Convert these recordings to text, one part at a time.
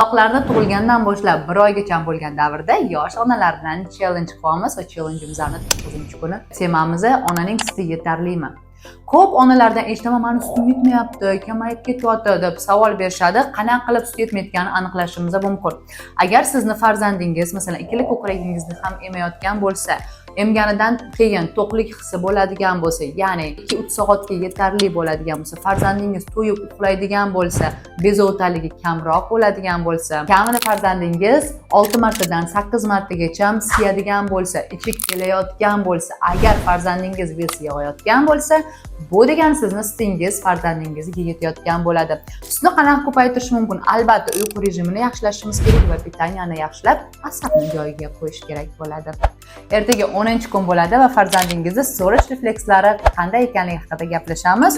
Qizaloqlarni tug'ilgandan boshlab 1 oygacha bo'lgan davrda yosh onalar bilan challenge qilamiz va challenge'imizni 9-kuni temamiz onaning suti yetarlimi? Ko'p onalardan eshitaman, meni sutim yetmayapti, kamayib ketyapti deb savol berishadi. Qanaqa qilib sut yetmayotganini aniqlashimiz mumkin. Agar sizni farzandingiz, masalan, ikkala ko'kragingizni ham emayotgan bo'lsa, emganidan keyin to'qlik hissi bo'ladigan bo'lsa, ya'ni 2-3 soatga yetarli bo'ladigan bo'lsa, farzandingiz to'yib uxlaydigan bo'lsa, bezovtaligi kamroq bo'ladigan bo'lsa, kamida farzandingiz 6 martadan 8 martagacha siyadigan bo'lsa, ichik kelayotgan bo'lsa, agar farzandingiz besi yog'ayotgan bo'lsa, bu degani sizni sutingiz farzandingizga yetayotgan bo'ladi. Sutni qanaqa ko'paytirish mumkin? Albatta, uyqu rejimini yaxshilashimiz kerak va pitaniyani yaxshilab, asabni joyiga qo'yish kerak bo'ladi. Ertaga 10-kun bo'ladi va farzandingizni so'rish reflekslari qanday ekanligi haqida gaplashamiz.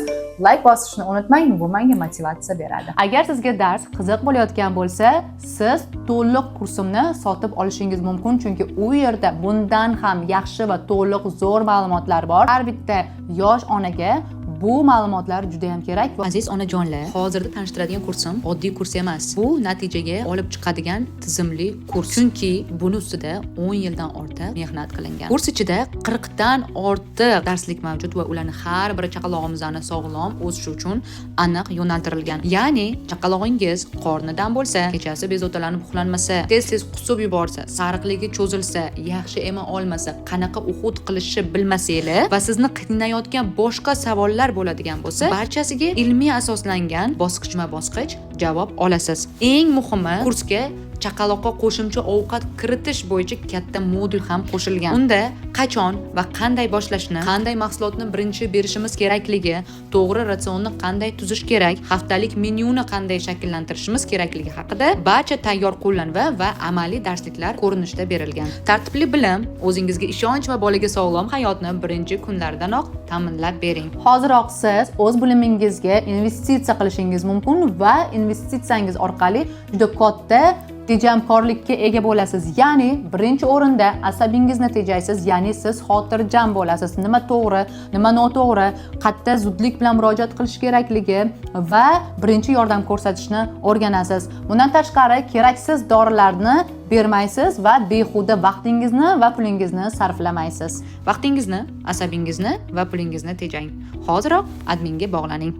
Like bosishni unutmang, bu menga motivatsiya beradi. Agar sizga dars qiziq bo'layotgan bo'lsa, siz to'liq kursimni sotib olishingiz mumkin, chunki u yerda bundan ham yaxshi va to'liq zo'r ma'lumotlar bor. Har bitta yosh onaga bu ma'lumotlar juda ham kerak. Aziz onajonlar, hozirda tanishtiradigan kursim oddiy kurs emas. Bu natijaga olib chiqadigan tizimli kurs. Chunki buni ustida 10 yildan ortiq mehnat qilingan. Kurs ichida 40 dan ortiq darslik mavjud va ularning har biri chaqalog'imizning sog'lom o'sishi uchun aniq yo'naltirilgan. Ya'ni chaqalog'ingiz qornidan bo'lsa, kechasi bezovtalanib uxlanmasa, tez-tez qusib yuborsa, sariqligi cho'zilsa, yaxshi ema olmasa, qanaqa uxud qilishni bilmasanglar va sizni qiynayotgan boshqa savollar bo'ladigan bo'lsa, barchasiga ilmiy asoslangan bosqichma-bosqich javob olasiz. Eng muhimi, kursga chaqaloqqa qo'shimcha ovqat kiritish bo'yicha katta modul ham qo'shilgan. Unda qachon va qanday boshlashni, qanday mahsulotni birinchi berishimiz kerakligi, to'g'ri ratsionni qanday tuzish kerak, haftalik menyuni qanday shakllantirishimiz kerakligi haqida barcha tayyor qo'llanma va amaliy darsliklar ko'rinishda berilgan. Tartibli bilim o'zingizga ishonch va bolaga sog'lom hayotni birinchi kunlardanoq ta'minlab bering. Hoziroq siz o'z bilimingizga investitsiya qilishingiz mumkin va investitsiyangiz orqali juda katta tejamkorlikka ega bo'lasiz. Ya'ni birinchi o'rinda asabingizni tejaysiz, ya'ni siz xotirjam bo'lasiz. Nima to'g'ri, nima noto'g'ri, qayerda zudlik bilan murojaat qilish kerakligi va birinchi yordam ko'rsatishni o'rganasiz. Bundan tashqari keraksiz dorilarni bermaysiz va behuda vaqtingizni va pulingizni sarflamaysiz. Vaqtingizni, asabingizni va pulingizni tejang. Hoziroq adminga bog'laning.